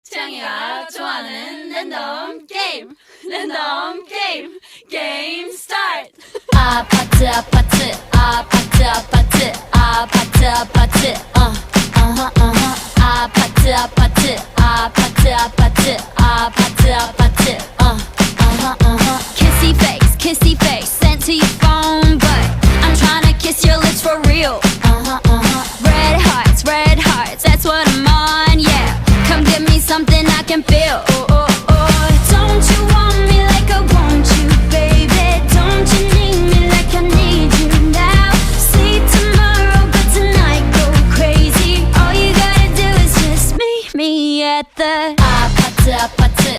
채영이가 좋아하는 랜덤 게임 게임 스타트. 아파트 아파트 아파트 아파트 아파트 아파트 아파트 아파트 아파트 아파트 아파트 아파트 kissy face sent to your phone but I'm tryna kiss your lips for real. Red hearts that's what I'm on, yeah. Come give me something I can feel.